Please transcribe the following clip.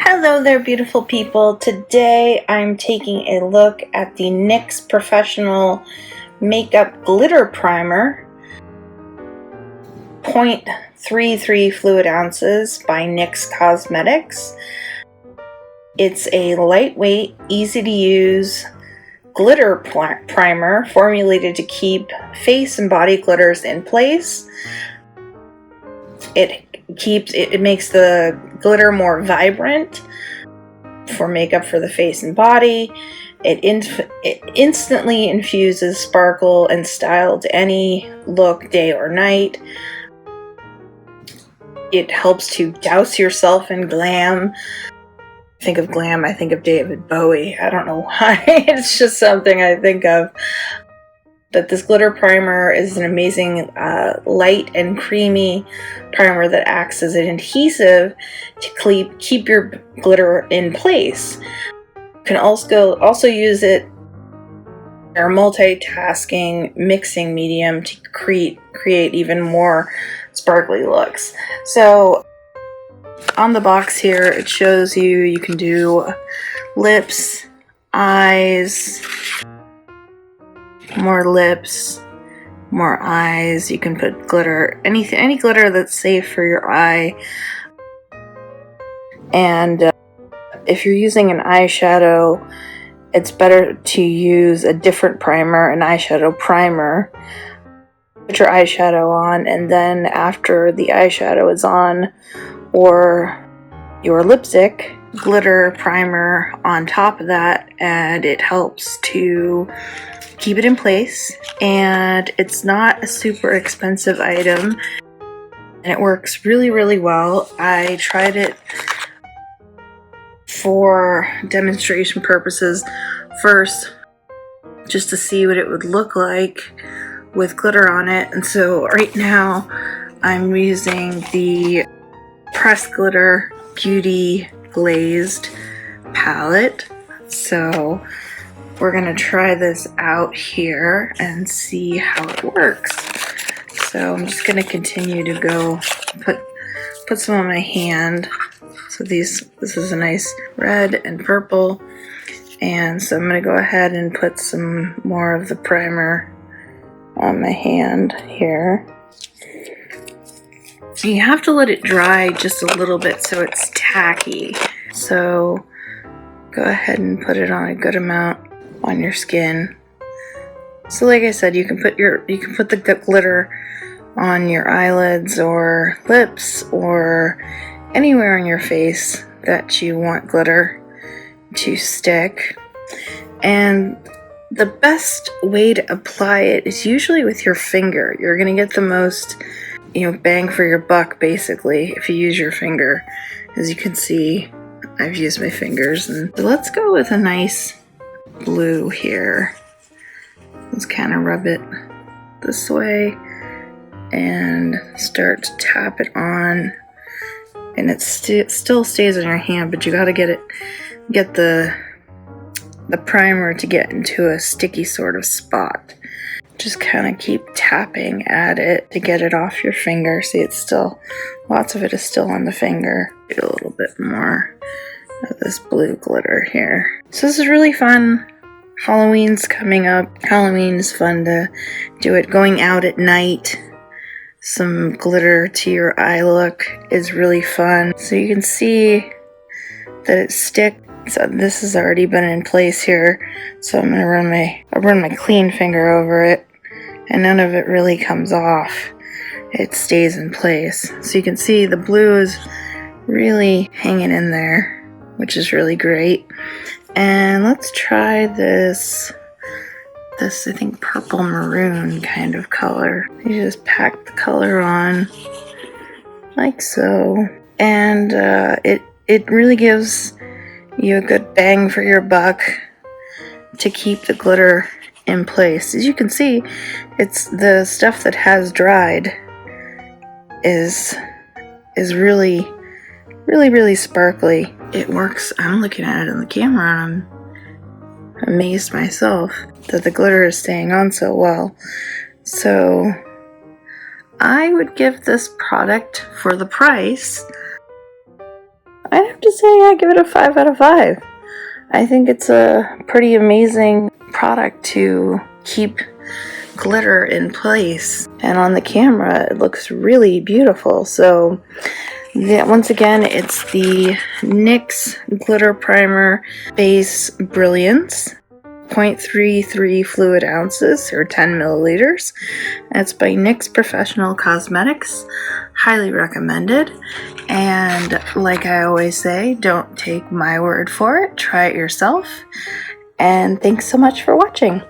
Hello there, beautiful people. Today I'm taking a look at the NYX Professional Makeup Glitter Primer, 0.33 fluid ounces by NYX Cosmetics. It's a lightweight, easy to use glitter primer formulated to keep face and body glitters in place. It makes the glitter more vibrant for makeup for the face and body. It instantly infuses sparkle and style to any look, day or night. It helps to douse yourself in glam. Think of glam, I think of David Bowie. I don't know why. It's just something I think of. But this glitter primer is an amazing light and creamy primer that acts as an adhesive to keep your glitter in place. You can also use it in our multitasking mixing medium to create even more sparkly looks. So on the box here it shows you can do lips, eyes, more lips, more eyes. You can put glitter, any glitter that's safe for your eye. And if you're using an eyeshadow, it's better to use a different primer, an eyeshadow primer. Put your eyeshadow on, and then after the eyeshadow is on, or your lipstick, glitter primer on top of that, and it helps to keep it in place. And it's not a super expensive item, and it works really well. I tried it for demonstration purposes first, just to see what it would look like with glitter on it. And so right now I'm using the Pressed Glitter Beauty Glazed palette. So we're gonna try this out here and see how it works. So I'm just gonna continue to go put some on my hand. So this is a nice red and purple, and so I'm gonna go ahead and put some more of the primer on my hand here. You have to let it dry just a little bit so it's tacky. So go ahead and put it on a good amount on your skin. So like I said, you can put the glitter on your eyelids or lips or anywhere on your face that you want glitter to stick. And the best way to apply it is usually with your finger. You're gonna get the most, bang for your buck basically if you use your finger. As you can see, I've used my fingers. And let's go with a nice blue here. Let's kind of rub it this way and start to tap it on, and it still stays on your hand, but you got to get the primer to get into a sticky sort of spot. Just kind of keep tapping at it to get it off your finger. See, lots of it is still on the finger. Get a little bit more of this blue glitter here. So this is really fun. Halloween's coming up. Halloween is fun to do it. Going out at night, some glitter to your eye look is really fun. So you can see that it sticks. So this has already been in place here. So I'm gonna run my clean finger over it, and none of it really comes off. It stays in place. So you can see the blue is really hanging in there, which is really great. And let's try this I think purple maroon kind of color. You just pack the color on like so, and it really gives you a good bang for your buck to keep the glitter in place. As you can see, it's the stuff that has dried is really sparkly. It works. I'm looking at it on the camera and I'm amazed myself that the glitter is staying on so well. So I would give this product, for the price, I'd have to say I give it a 5 out of 5. I think it's a pretty amazing product to keep glitter in place, and on the camera it looks really beautiful. So once again, it's the NYX Glitter Primer Base Brilliance, 0.33 fluid ounces or 10 milliliters. That's by NYX Professional Cosmetics. Highly recommended. And like I always say, don't take my word for it, try it yourself. And thanks so much for watching.